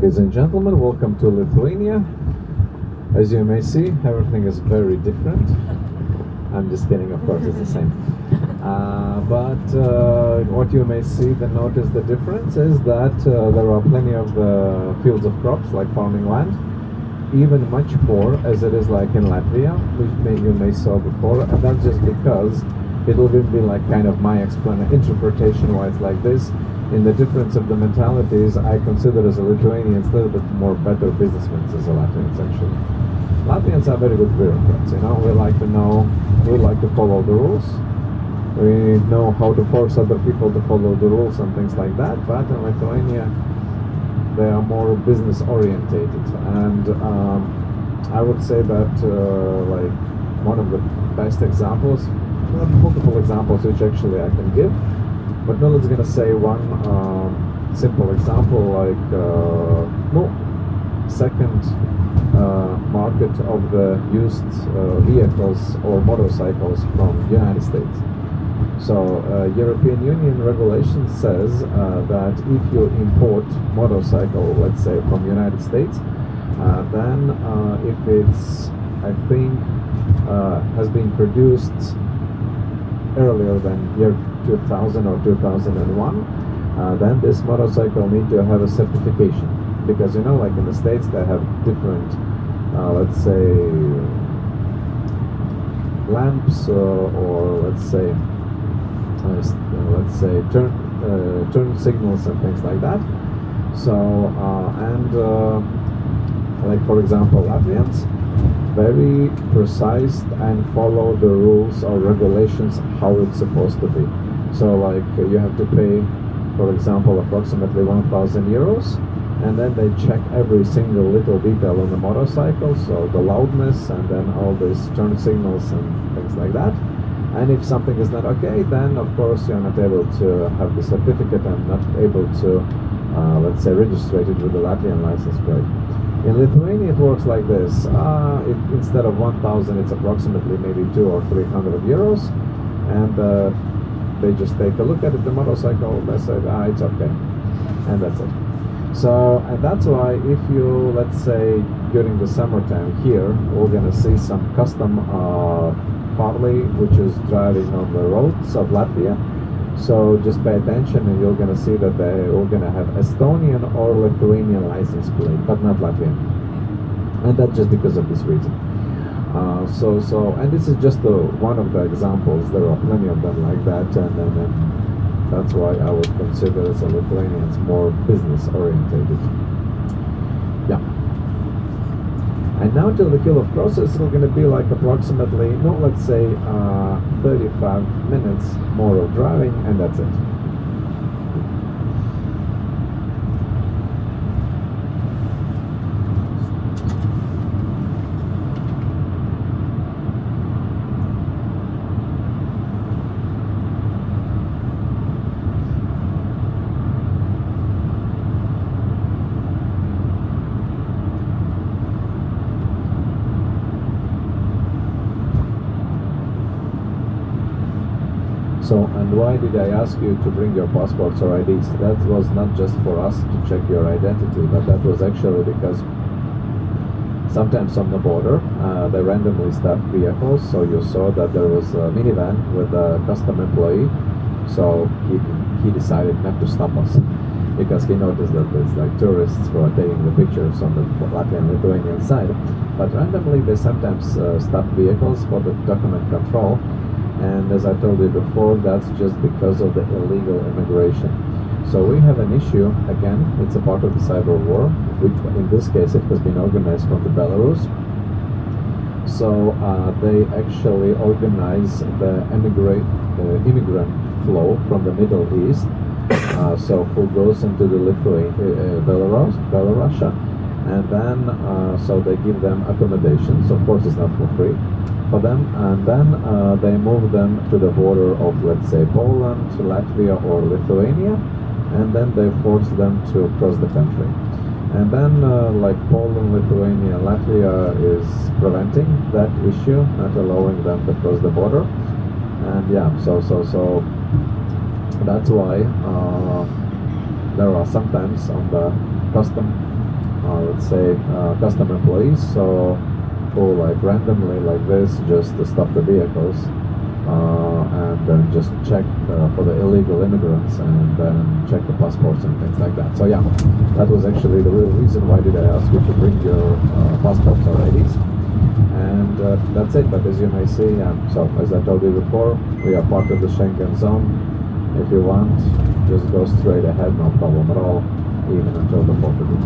Ladies and gentlemen, welcome to Lithuania. As you may see, everything is very different. I'm just kidding, of course, it's the same. But what you may see, notice the difference is that there are plenty of fields of crops, like farming land, even much more as it is like in Latvia, which you may saw before, and that's just because it will be like kind of my interpretation why it's like this. In the difference of the mentalities, I consider as a Lithuanian a little bit more better businessmen as a Latvians actually. Latvians are very good bureaucrats, you know, we like to follow the rules. We know how to force other people to follow the rules and things like that, but in Lithuania they are more business orientated, and I would say that like one of the best examples, multiple examples which actually I can give, but now let's gonna say one simple example, like second market of the used vehicles or motorcycles from United States. So European Union regulation says that if you import motorcycle, let's say from United States, then if it's, I think, has been produced earlier than year 2000 or 2001, then this motorcycle need to have a certification, because you know, like in the States they have different, let's say, lamps or let's say turn signals and things like that. So like for example, Latvians very precise and follow the rules or regulations how it's supposed to be. So like you have to pay, for example, approximately 1,000 euros, and then they check every single little detail on the motorcycle, so the loudness and then all these turn signals and things like that. And if something is not okay, then of course you're not able to have the certificate and not able to, let's say, register it with the Latvian license plate. In Lithuania it works like this. Instead of 1,000, it's approximately maybe 200 or 300 euros, and they just take a look at it, the motorcycle, they say, it's okay, and that's it. So, and that's why if you, let's say, during the summertime here, we're gonna see some custom Harley which is driving on the roads of Latvia. So just pay attention and you're gonna see that we're gonna have Estonian or Lithuanian license plate, but not Latvian. And that's just because of this reason. And this is just one of the examples. There are plenty of them like that, and that's why I would consider as a Lithuanians more business orientated. Yeah. And now till the kill of process, it's going to be like approximately, let's say 35 minutes more of driving, and that's it. So, and why did I ask you to bring your passports or IDs? That was not just for us to check your identity, but that was actually because sometimes on the border they randomly stop vehicles. So you saw that there was a minivan with a custom employee, so he decided not to stop us because he noticed that there's like tourists who are taking the pictures on the Latvian-Lithuanian side. But randomly they sometimes stop vehicles for the document control. And as I told you before, that's just because of the illegal immigration. So we have an issue, again, it's a part of the cyber war, which in this case it has been organized from the Belarus. So they actually organize the immigrant flow from the Middle East, so who goes into the Belarus, and then so they give them accommodations. Of course it's not for free for them, and then they move them to the border of, let's say, Poland, Latvia or Lithuania, and then they force them to cross the country. And then like Poland, Lithuania, Latvia is preventing that issue, not allowing them to cross the border. And yeah, so that's why there are sometimes on the custom let's say, custom employees, so who like randomly like this just stop the vehicles and then just check for the illegal immigrants and then check the passports and things like that. So yeah, that was actually the real reason why did I ask you to bring your passports or IDs. And that's it. But as you may see, so as I told you before, we are part of the Schengen zone. If you want, just go straight ahead, no problem at all, even until the Portugal.